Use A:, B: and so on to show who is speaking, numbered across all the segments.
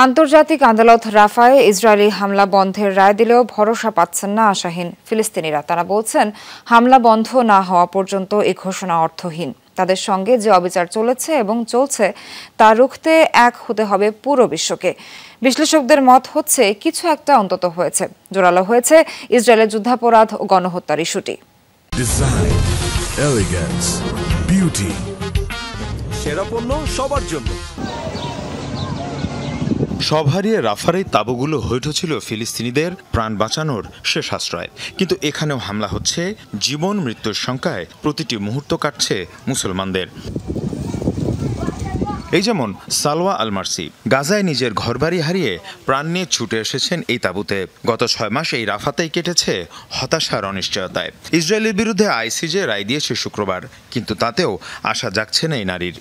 A: আন্তর্জাতিক আদালত রাফায় ইসরায়েলি হামলা বন্ধের রায় দিলেও ভরসা পাচ্ছেন না আশাহীন ফিলিস্তিনিরা। তারা বলছেন, হামলা বন্ধ না হওয়া পর্যন্ত এই ঘোষণা অর্থহীন। তাদের সঙ্গে যে অবিচার চলেছে এবং চলছে তা রুখতে এক হতে হবে পুরো বিশ্বকে। বিশ্লেষকদের মত হচ্ছে, কিছু একটা অন্তত হয়েছে। জোরালো হয়েছে ইসরায়েলের যুদ্ধাপরাধ ও গণহত্যার ইস্যুটি।
B: ডিজাইন, এলিগেন্স, বিউটি, সেরা পণ্য সবার জন্য। সব হারিয়ে রাফার এই তাঁবুগুলো হয়ে উঠেছিল ফিলিস্তিনিদের প্রাণ বাঁচানোর শেষ আশ্রয়। কিন্তু এখানেও হামলা হচ্ছে, জীবন মৃত্যুর সংখ্যায় প্রতিটি মুহূর্ত কাটছে মুসলমানদের। এই যেমন সালওয়া আল-মার্সি গাজায় নিজের ঘরবাড়ি হারিয়ে প্রাণ নিয়ে ছুটে এসেছেন এই তাঁবুতে। গত 6 মাস এই রাফাতেই কেটেছে হতাশার অনিশ্চয়তায়। ইসরায়েলের বিরুদ্ধে আইসিজে রায় দিয়েছে শুক্রবার, কিন্তু তাতেও আশা জাগছে না এই নারীর।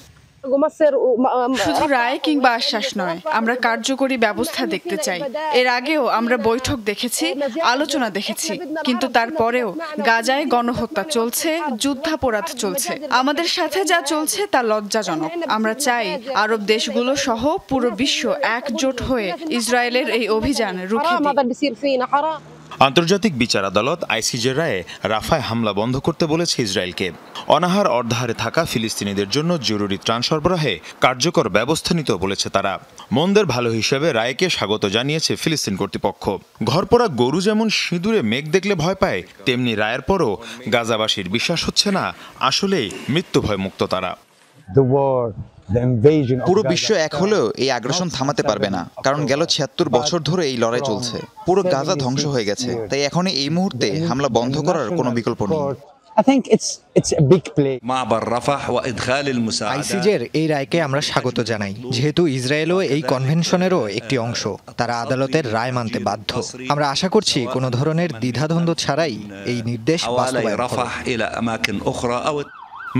C: শুধু রায় কিংবা আশ্বাস নয়, আমরা কার্যকরী ব্যবস্থা দেখতে চাই। এর আগেও আমরা বৈঠক দেখেছি, আলোচনা দেখেছি, কিন্তু তারপরেও গাজায় গণহত্যা চলছে, যুদ্ধাপরাধ চলছে। আমাদের সাথে যা চলছে তা লজ্জাজনক। আমরা চাই আরব দেশগুলো সহ পুরো বিশ্ব একজোট হয়ে ইসরায়েলের এই অভিযান রুখে দিক।
B: আন্তর্জাতিক বিচার আদালত আইসিজের রায়ে রাফায় হামলা বন্ধ করতে বলেছে ইসরায়েলকে। অনাহার অর্ধাহারে থাকা ফিলিস্তিনিদের জন্য জরুরি ত্রাণ সরবরাহে কার্যকর ব্যবস্থা নিতে বলেছে তারা। মন্দের ভালো হিসেবে রায়কে স্বাগত জানিয়েছে ফিলিস্তিন কর্তৃপক্ষ। ঘরপোড়া গরু যেমন সিঁদুরে মেঘ দেখলে ভয় পায়, তেমনি রায়ের পরও গাজাবাসীর বিশ্বাস হচ্ছে না আসলেই মৃত্যু ভয় মুক্ত তারা।
D: পুরো বিশ্ব এক হলেও এই আগ্রাসন থামাতে পারবে না, কারণ গেল ৭৬ বছর ধরে এই লড়াই চলছে। পুরো গাজা ধ্বংস হয়ে গেছে, তাই এখন এই মুহূর্তে হামলা বন্ধ করার কোনো বিকল্প নেই।
E: আইসিজের এই রায়কে আমরা স্বাগত জানাই, যেহেতু ইসরায়েলও এই কনভেনশনেরও একটি অংশ। তারা আদালতের রায় মানতে বাধ্য। আমরা আশা করছি কোনো ধরনের দ্বিধাদ্বন্দ্ব ছাড়াই এই নির্দেশ বাস্তবায়ন হবে।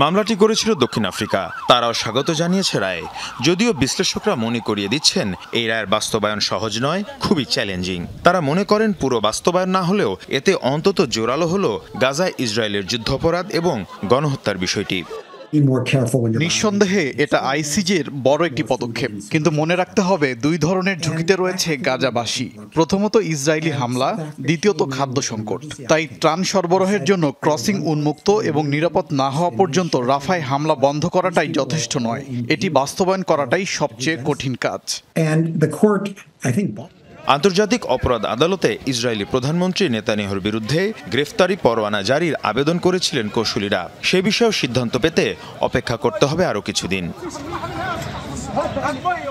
B: মামলাটি করেছিল দক্ষিণ আফ্রিকা, তারাও স্বাগত জানিয়েছে রায়। যদিও বিশ্লেষকরা মনে করিয়ে দিচ্ছেন, এই রায়ের বাস্তবায়ন সহজ নয়, খুবই চ্যালেঞ্জিং। তারা মনে করেন, পুরো বাস্তবায়ন না হলেও এতে অন্তত জোরালো হলো গাজায় ইসরায়েলের যুদ্ধাপরাধ এবং গণহত্যার বিষয়টি।
F: নিঃসন্দেহে এটা আইসিজের বড় একটি পদক্ষেপ, কিন্তু মনে রাখতে হবে দুই ধরনের ঝুঁকিতে রয়েছে গাজাবাসী। প্রথমত ইসরায়েলি হামলা, দ্বিতীয়ত খাদ্য সংকট। তাই ত্রাণ সরবরাহের জন্য ক্রসিং উন্মুক্ত এবং নিরাপদ না হওয়া পর্যন্ত রাফায় হামলা বন্ধ করাটাই যথেষ্ট নয়, এটি বাস্তবায়ন করাটাই সবচেয়ে কঠিন কাজ।
B: আন্তর্জাতিক অপরাধ আদালতে ইসরায়েলি প্রধানমন্ত্রী নেতানিয়াহুর বিরুদ্ধে গ্রেফতারি পরোয়ানা জারির আবেদন করেছিলেন কৌশলীরা। সে বিষয়েও সিদ্ধান্ত পেতে অপেক্ষা করতে হবে আরও কিছুদিন।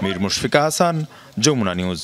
B: মীর মুশফিকা হাসান, যমুনা নিউজ।